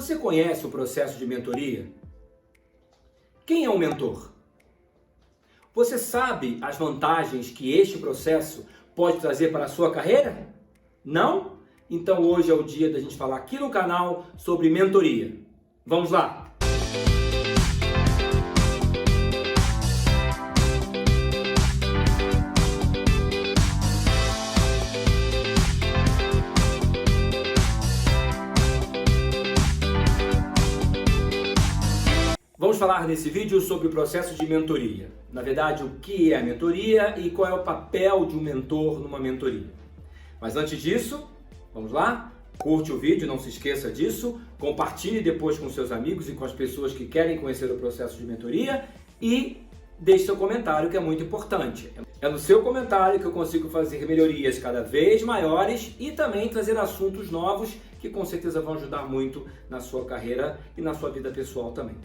Você conhece o processo de mentoria? Quem é um mentor? Você sabe as vantagens que este processo pode trazer para a sua carreira? Não? Então hoje é o dia da gente falar aqui no canal sobre mentoria. Vamos lá! Vamos falar nesse vídeo sobre o processo de mentoria. Na verdade, o que é a mentoria e qual é o papel de um mentor numa mentoria. Mas antes disso, vamos lá? Curte o vídeo, não se esqueça disso. Compartilhe depois com seus amigos e com as pessoas que querem conhecer o processo de mentoria. E deixe seu comentário, que é muito importante. É no seu comentário que eu consigo fazer melhorias cada vez maiores e também trazer assuntos novos que com certeza vão ajudar muito na sua carreira e na sua vida pessoal também.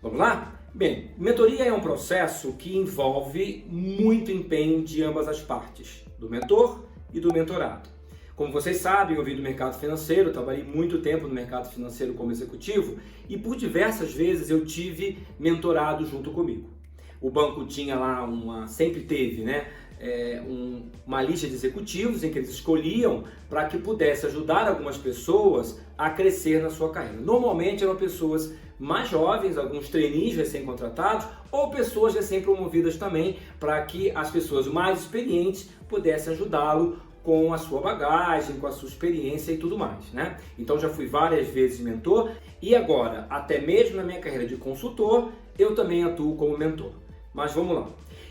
Vamos lá? Bem, mentoria é um processo que envolve muito empenho de ambas as partes, do mentor e do mentorado. Como vocês sabem, eu vim do mercado financeiro, trabalhei muito tempo no mercado financeiro como executivo e por diversas vezes eu tive mentorado junto comigo. O banco tinha lá sempre teve, uma lista de executivos em que eles escolhiam para que pudesse ajudar algumas pessoas a crescer na sua carreira. Normalmente eram pessoas mais jovens, alguns trainees recém-contratados ou pessoas recém-promovidas também, para que as pessoas mais experientes pudessem ajudá-lo com a sua bagagem, com a sua experiência e tudo mais, né? Então já fui várias vezes mentor e agora, até mesmo na minha carreira de consultor, eu também atuo como mentor. Mas vamos lá.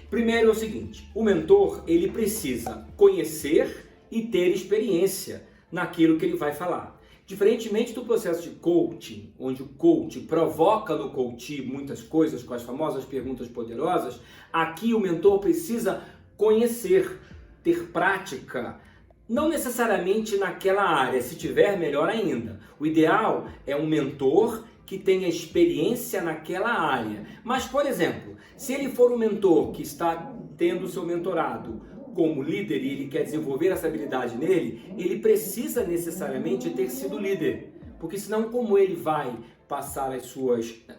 Primeiro é o seguinte, o mentor ele precisa conhecer e ter experiência naquilo que ele vai falar. Diferentemente do processo de coaching, onde o coach provoca no coach muitas coisas com as famosas perguntas poderosas, aqui o mentor precisa conhecer, ter prática, não necessariamente naquela área, se tiver melhor ainda. O ideal é um mentor que tenha experiência naquela área. Mas, por exemplo, se ele for um mentor que está tendo o seu mentorado como líder e ele quer desenvolver essa habilidade nele, ele precisa necessariamente ter sido líder. Porque senão como ele vai passar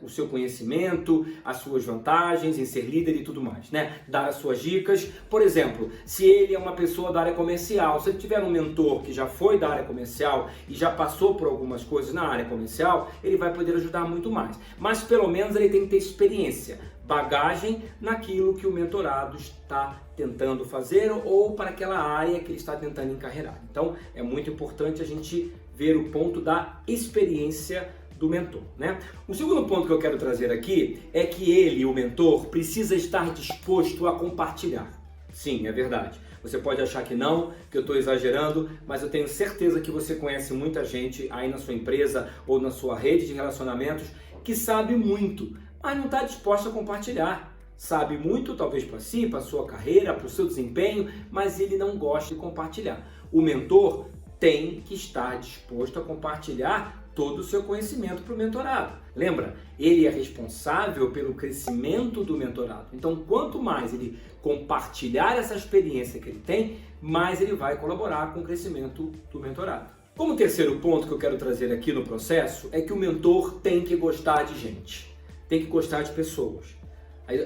o seu conhecimento, as suas vantagens em ser líder e tudo mais, né? Dar as suas dicas. Por exemplo, se ele é uma pessoa da área comercial, se ele tiver um mentor que já foi da área comercial e já passou por algumas coisas na área comercial, ele vai poder ajudar muito mais. Mas pelo menos ele tem que ter experiência, bagagem naquilo que o mentorado está tentando fazer ou para aquela área que ele está tentando encarreirar. Então é muito importante a gente ver o ponto da experiência do mentor, né? O segundo ponto que eu quero trazer aqui é que ele, o mentor, precisa estar disposto a compartilhar. Sim, é verdade. Você pode achar que não, que eu estou exagerando, mas eu tenho certeza que você conhece muita gente aí na sua empresa ou na sua rede de relacionamentos que sabe muito, mas não está disposto a compartilhar. Sabe muito, talvez para si, para a sua carreira, para o seu desempenho, mas ele não gosta de compartilhar. O mentor tem que estar disposto a compartilhar todo o seu conhecimento para o mentorado. Lembra? Ele é responsável pelo crescimento do mentorado. Então, quanto mais ele compartilhar essa experiência que ele tem, mais ele vai colaborar com o crescimento do mentorado. Como terceiro ponto que eu quero trazer aqui no processo é que o mentor tem que gostar de gente, tem que gostar de pessoas.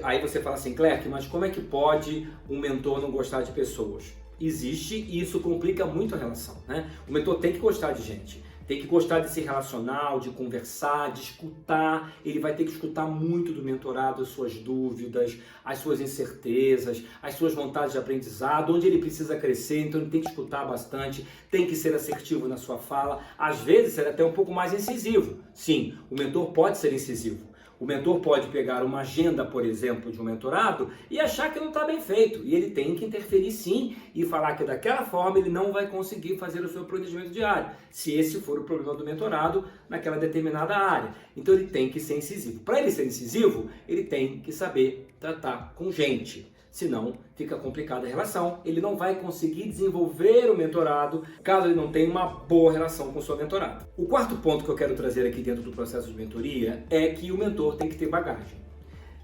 Aí você fala assim, Clerc, mas como é que pode um mentor não gostar de pessoas? Existe e isso complica muito a relação, né? O mentor tem que gostar de gente. Tem que gostar de se relacionar, de conversar, de escutar. Ele vai ter que escutar muito do mentorado, as suas dúvidas, as suas incertezas, as suas vontades de aprendizado, onde ele precisa crescer, então ele tem que escutar bastante, tem que ser assertivo na sua fala, às vezes ser até um pouco mais incisivo. Sim, o mentor pode ser incisivo. O mentor pode pegar uma agenda, por exemplo, de um mentorado e achar que não está bem feito. E ele tem que interferir sim e falar que daquela forma ele não vai conseguir fazer o seu planejamento diário, se esse for o problema do mentorado naquela determinada área. Então ele tem que ser incisivo. Para ele ser incisivo, ele tem que saber tratar com gente. Senão fica complicada a relação, ele não vai conseguir desenvolver o mentorado caso ele não tenha uma boa relação com o seu mentorado. O quarto ponto que eu quero trazer aqui dentro do processo de mentoria é que o mentor tem que ter bagagem.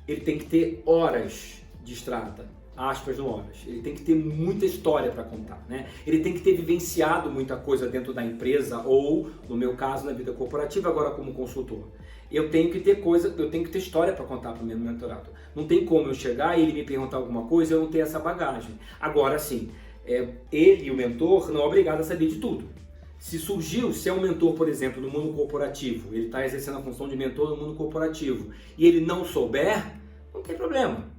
Ele tem que ter horas de estrada, aspas no horas. Ele tem que ter muita história para contar, né? Ele tem que ter vivenciado muita coisa dentro da empresa ou, no meu caso, na vida corporativa, agora como consultor. Eu tenho que ter história para contar para o meu mentorado. Não tem como eu chegar e ele me perguntar alguma coisa e eu não ter essa bagagem. Agora sim, ele e o mentor não é obrigado a saber de tudo. Se é um mentor, por exemplo, no mundo corporativo, ele está exercendo a função de mentor no mundo corporativo e ele não souber, não tem problema.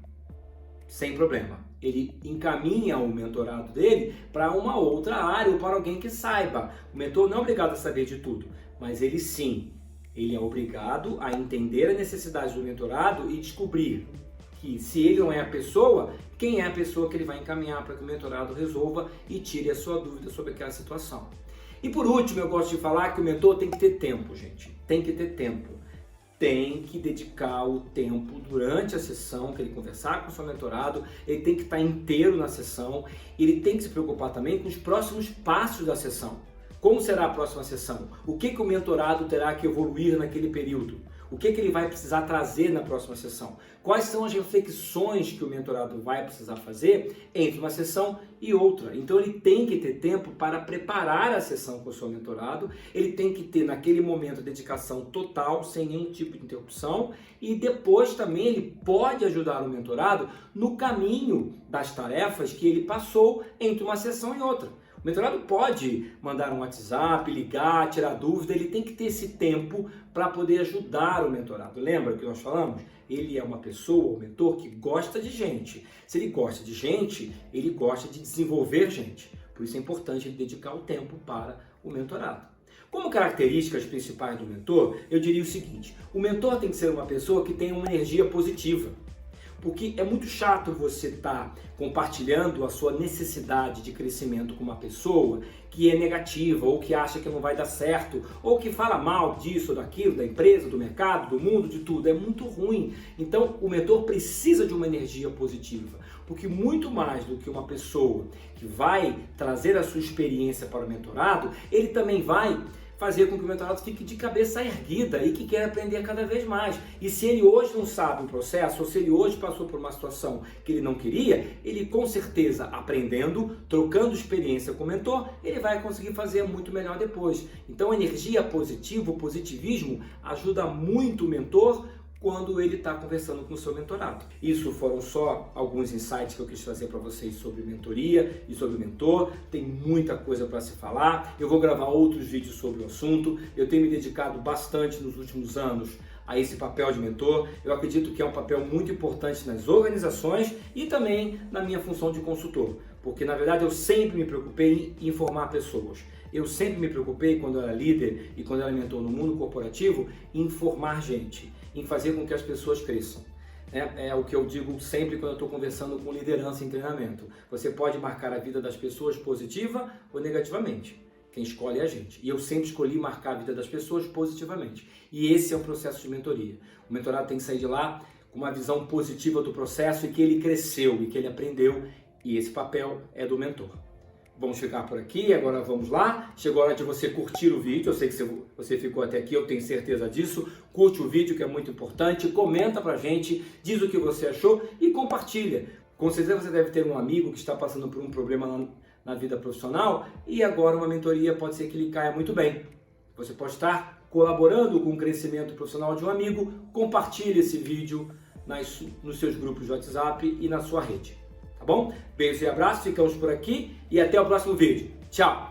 Sem problema. Ele encaminha o mentorado dele para uma outra área ou para alguém que saiba. O mentor não é obrigado a saber de tudo, mas ele sim, ele é obrigado a entender a necessidade do mentorado e descobrir que se ele não é a pessoa, quem é a pessoa que ele vai encaminhar para que o mentorado resolva e tire a sua dúvida sobre aquela situação. E por último, eu gosto de falar que o mentor tem que ter tempo, gente. Tem que ter tempo. Tem que dedicar o tempo durante a sessão que ele conversar com o seu mentorado, ele tem que estar inteiro na sessão, ele tem que se preocupar também com os próximos passos da sessão. Como será a próxima sessão? O que o mentorado terá que evoluir naquele período? O que ele vai precisar trazer na próxima sessão? Quais são as reflexões que o mentorado vai precisar fazer entre uma sessão e outra? Então ele tem que ter tempo para preparar a sessão com o seu mentorado, ele tem que ter naquele momento dedicação total, sem nenhum tipo de interrupção, e depois também ele pode ajudar o mentorado no caminho das tarefas que ele passou entre uma sessão e outra. O mentorado pode mandar um WhatsApp, ligar, tirar dúvida, ele tem que ter esse tempo para poder ajudar o mentorado. Lembra que nós falamos? Ele é uma pessoa, um mentor que gosta de gente. Se ele gosta de gente, ele gosta de desenvolver gente. Por isso é importante ele dedicar o tempo para o mentorado. Como características principais do mentor, eu diria o seguinte: o mentor tem que ser uma pessoa que tenha uma energia positiva. Porque é muito chato você estar compartilhando a sua necessidade de crescimento com uma pessoa que é negativa, ou que acha que não vai dar certo, ou que fala mal disso, daquilo, da empresa, do mercado, do mundo, de tudo. É muito ruim. Então, o mentor precisa de uma energia positiva. Porque muito mais do que uma pessoa que vai trazer a sua experiência para o mentorado, ele também vai fazer com que o mentorado fique de cabeça erguida e que quer aprender cada vez mais. E se ele hoje não sabe o processo, ou se ele hoje passou por uma situação que ele não queria, ele com certeza aprendendo, trocando experiência com o mentor, ele vai conseguir fazer muito melhor depois. Então a energia positiva, o positivismo, ajuda muito o mentor quando ele está conversando com o seu mentorado. Isso foram só alguns insights que eu quis trazer para vocês sobre mentoria e sobre o mentor. Tem muita coisa para se falar. Eu vou gravar outros vídeos sobre o assunto. Eu tenho me dedicado bastante nos últimos anos a esse papel de mentor. Eu acredito que é um papel muito importante nas organizações e também na minha função de consultor, porque na verdade eu sempre me preocupei em informar pessoas. Eu sempre me preocupei, quando eu era líder e quando eu era mentor no mundo corporativo, em informar gente, em fazer com que as pessoas cresçam. É o que eu digo sempre quando eu estou conversando com liderança em treinamento. Você pode marcar a vida das pessoas positiva ou negativamente. Quem escolhe é a gente. E eu sempre escolhi marcar a vida das pessoas positivamente. E esse é o processo de mentoria. O mentorado tem que sair de lá com uma visão positiva do processo e que ele cresceu e que ele aprendeu. E esse papel é do mentor. Vamos ficar por aqui, agora vamos lá. Chegou a hora de você curtir o vídeo, eu sei que você ficou até aqui, eu tenho certeza disso. Curte o vídeo, que é muito importante, comenta pra gente, diz o que você achou e compartilha. Com certeza você deve ter um amigo que está passando por um problema na vida profissional e agora uma mentoria pode ser que ele caia muito bem. Você pode estar colaborando com o crescimento profissional de um amigo, compartilhe esse vídeo nos seus grupos de WhatsApp e na sua rede. Tá bom? Beijo e abraço, ficamos por aqui e até o próximo vídeo. Tchau!